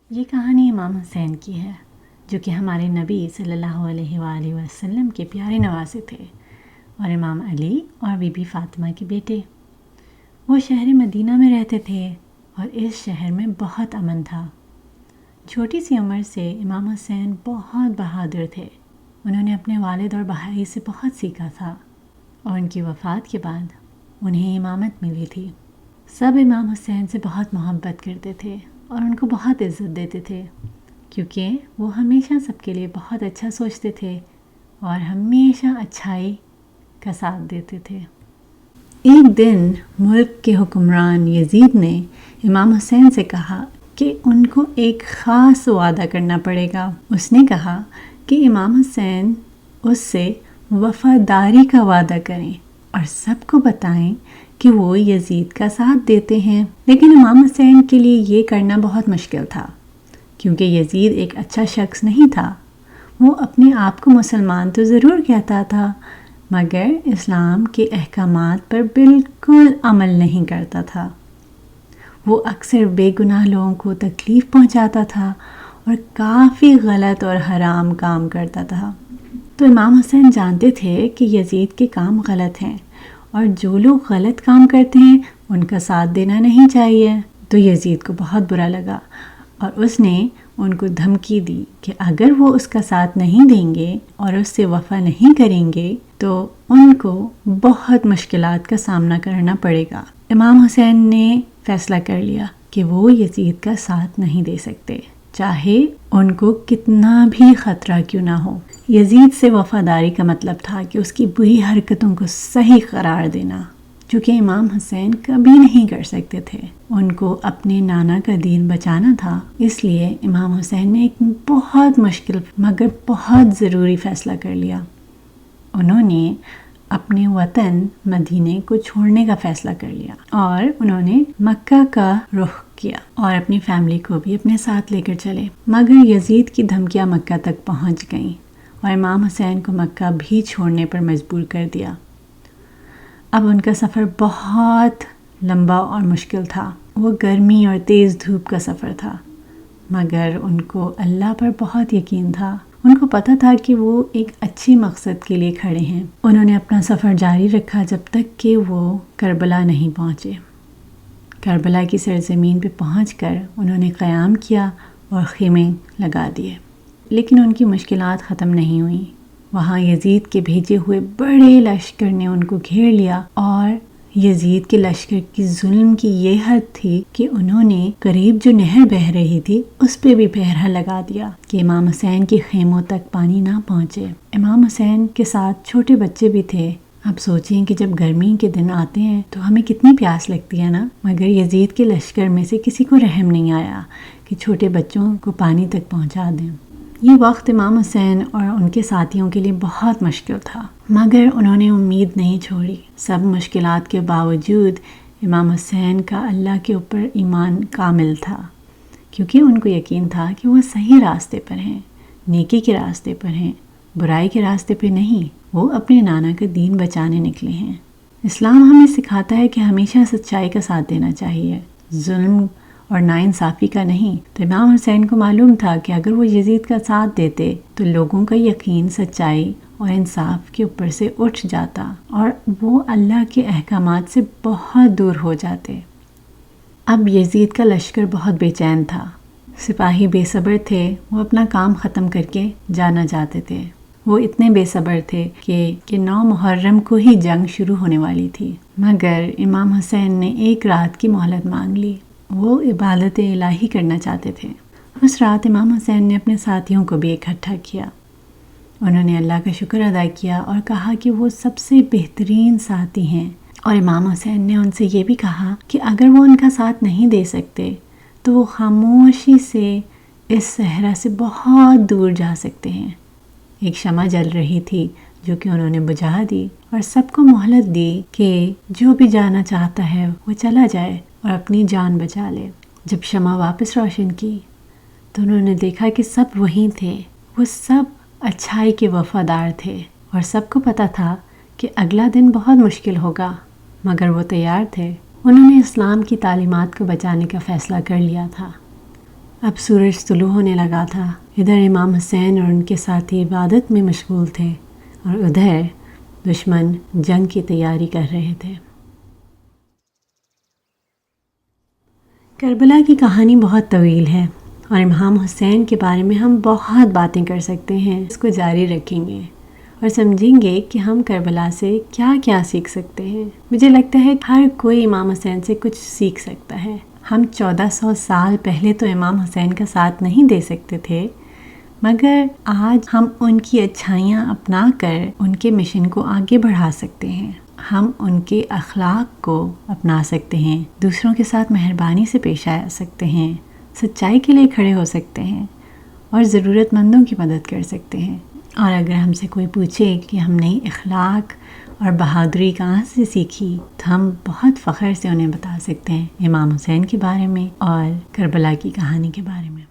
یہ کہانی امام حسین کی ہے، جو کہ ہمارے نبی صلی اللہ علیہ وآلہ وسلم کے پیارے نواسے تھے اور امام علی اور بی بی فاطمہ کے بیٹے۔ وہ شہر مدینہ میں رہتے تھے اور اس شہر میں بہت امن تھا۔ چھوٹی سی عمر سے امام حسین بہت بہادر تھے۔ انہوں نے اپنے والد اور بھائی سے بہت سیکھا تھا اور ان کی وفات کے بعد انہیں امامت ملی تھی۔ سب امام حسین سے بہت محبت کرتے تھے اور ان کو بہت عزت دیتے تھے، کیونکہ وہ ہمیشہ سب کے لیے بہت اچھا سوچتے تھے اور ہمیشہ اچھائی کا ساتھ دیتے تھے۔ ایک دن ملک کے حکمران یزید نے امام حسین سے کہا کہ ان کو ایک خاص وعدہ کرنا پڑے گا۔ اس نے کہا کہ امام حسین اس سے وفاداری کا وعدہ کریں اور سب کو بتائیں کہ وہ یزید کا ساتھ دیتے ہیں۔ لیکن امام حسین کے لیے یہ کرنا بہت مشکل تھا، کیونکہ یزید ایک اچھا شخص نہیں تھا۔ وہ اپنے آپ کو مسلمان تو ضرور کہتا تھا، مگر اسلام کے احکامات پر بالکل عمل نہیں کرتا تھا۔ وہ اکثر بے گناہ لوگوں کو تکلیف پہنچاتا تھا اور کافی غلط اور حرام کام کرتا تھا۔ تو امام حسین جانتے تھے کہ یزید کے کام غلط ہیں اور جو لوگ غلط کام کرتے ہیں ان کا ساتھ دینا نہیں چاہیے۔ تو یزید کو بہت برا لگا اور اس نے ان کو دھمکی دی کہ اگر وہ اس کا ساتھ نہیں دیں گے اور اس سے وفا نہیں کریں گے تو ان کو بہت مشکلات کا سامنا کرنا پڑے گا۔ امام حسین نے فیصلہ کر لیا کہ وہ یزید کا ساتھ نہیں دے سکتے، چاہے ان کو کتنا بھی خطرہ کیوں نہ ہو۔ یزید سے وفاداری کا مطلب تھا کہ اس کی بری حرکتوں کو صحیح قرار دینا، جو کہ امام حسین کبھی نہیں کر سکتے تھے۔ ان کو اپنے نانا کا دین بچانا تھا، اس لیے امام حسین نے ایک بہت مشکل مگر بہت ضروری فیصلہ کر لیا۔ انہوں نے اپنے وطن مدینے کو چھوڑنے کا فیصلہ کر لیا اور انہوں نے مکہ کا رخ کیا اور اپنی فیملی کو بھی اپنے ساتھ لے کر چلے۔ مگر یزید کی دھمکیاں مکہ تک پہنچ گئیں اور امام حسین کو مکہ بھی چھوڑنے پر مجبور کر دیا۔ اب ان کا سفر بہت لمبا اور مشکل تھا۔ وہ گرمی اور تیز دھوپ کا سفر تھا، مگر ان کو اللہ پر بہت یقین تھا۔ ان کو پتہ تھا کہ وہ ایک اچھی مقصد کے لیے کھڑے ہیں۔ انہوں نے اپنا سفر جاری رکھا جب تک کہ وہ کربلا نہیں پہنچے۔ کربلا کی سرزمین پہ پہنچ کر انہوں نے قیام کیا اور خیمے لگا دیے، لیکن ان کی مشکلات ختم نہیں ہوئیں۔ وہاں یزید کے بھیجے ہوئے بڑے لشکر نے ان کو گھیر لیا اور یزید کے لشکر کی ظلم کی یہ حد تھی کہ انہوں نے قریب جو نہر بہہ رہی تھی اس پہ بھی پہرا لگا دیا کہ امام حسین کے خیموں تک پانی نہ پہنچے۔ امام حسین کے ساتھ چھوٹے بچے بھی تھے۔ اب سوچیں کہ جب گرمی کے دن آتے ہیں تو ہمیں کتنی پیاس لگتی ہے نا، مگر یزید کے لشکر میں سے کسی کو رحم نہیں آیا کہ چھوٹے بچوں کو پانی تک پہنچا دیں۔ یہ وقت امام حسین اور ان کے ساتھیوں کے لیے بہت مشکل تھا، مگر انہوں نے امید نہیں چھوڑی۔ سب مشکلات کے باوجود امام حسین کا اللہ کے اوپر ایمان کامل تھا، کیونکہ ان کو یقین تھا کہ وہ صحیح راستے پر ہیں، نیکی کے راستے پر ہیں، برائی کے راستے پہ نہیں۔ وہ اپنے نانا کا دین بچانے نکلے ہیں۔ اسلام ہمیں سکھاتا ہے کہ ہمیشہ سچائی کا ساتھ دینا چاہیے، ظلم اور ناانصافی کا نہیں۔ تو امام حسین کو معلوم تھا کہ اگر وہ یزید کا ساتھ دیتے تو لوگوں کا یقین سچائی اور انصاف کے اوپر سے اٹھ جاتا اور وہ اللہ کے احکامات سے بہت دور ہو جاتے۔ اب یزید کا لشکر بہت بے چین تھا، سپاہی بے صبر تھے، وہ اپنا کام ختم کر کے جانا چاہتے تھے۔ وہ اتنے بے صبر تھے کہ 9 محرم کو ہی جنگ شروع ہونے والی تھی، مگر امام حسین نے ایک رات کی مہلت مانگ لی۔ وہ عبادت الہی کرنا چاہتے تھے۔ اس رات امام حسین نے اپنے ساتھیوں کو بھی اکٹھا کیا۔ انہوں نے اللہ کا شکر ادا کیا اور کہا کہ وہ سب سے بہترین ساتھی ہیں، اور امام حسین نے ان سے یہ بھی کہا کہ اگر وہ ان کا ساتھ نہیں دے سکتے تو وہ خاموشی سے اس صحرا سے بہت دور جا سکتے ہیں۔ ایک شمع جل رہی تھی جو کہ انہوں نے بجھا دی اور سب کو مہلت دی کہ جو بھی جانا چاہتا ہے وہ چلا جائے اور اپنی جان بچا لے۔ جب شمع واپس روشن کی تو انہوں نے دیکھا کہ سب وہیں تھے۔ وہ سب اچھائی کے وفادار تھے اور سب کو پتہ تھا کہ اگلا دن بہت مشکل ہوگا، مگر وہ تیار تھے۔ انہوں نے اسلام کی تعلیمات کو بچانے کا فیصلہ کر لیا تھا۔ اب سورج طلوع ہونے لگا تھا۔ ادھر امام حسین اور ان کے ساتھی عبادت میں مشغول تھے اور ادھر دشمن جنگ کی تیاری کر رہے تھے۔ کربلا کی کہانی بہت طویل ہے اور امام حسین کے بارے میں ہم بہت باتیں کر سکتے ہیں۔ اس کو جاری رکھیں گے اور سمجھیں گے کہ ہم کربلا سے کیا کیا سیکھ سکتے ہیں۔ مجھے لگتا ہے کہ ہر کوئی امام حسین سے کچھ سیکھ سکتا ہے۔ ہم 1400 سال پہلے تو امام حسین کا ساتھ نہیں دے سکتے تھے، مگر آج ہم ان کی اچھائیاں اپنا کر ان کے مشن کو آگے بڑھا سکتے ہیں۔ ہم ان کے اخلاق کو اپنا سکتے ہیں، دوسروں کے ساتھ مہربانی سے پیش آ سکتے ہیں، سچائی کے لیے کھڑے ہو سکتے ہیں اور ضرورت مندوں کی مدد کر سکتے ہیں۔ اور اگر ہم سے کوئی پوچھے کہ ہم نے اخلاق اور بہادری کہاں سے سیکھی، تو ہم بہت فخر سے انہیں بتا سکتے ہیں امام حسین کے بارے میں اور کربلا کی کہانی کے بارے میں۔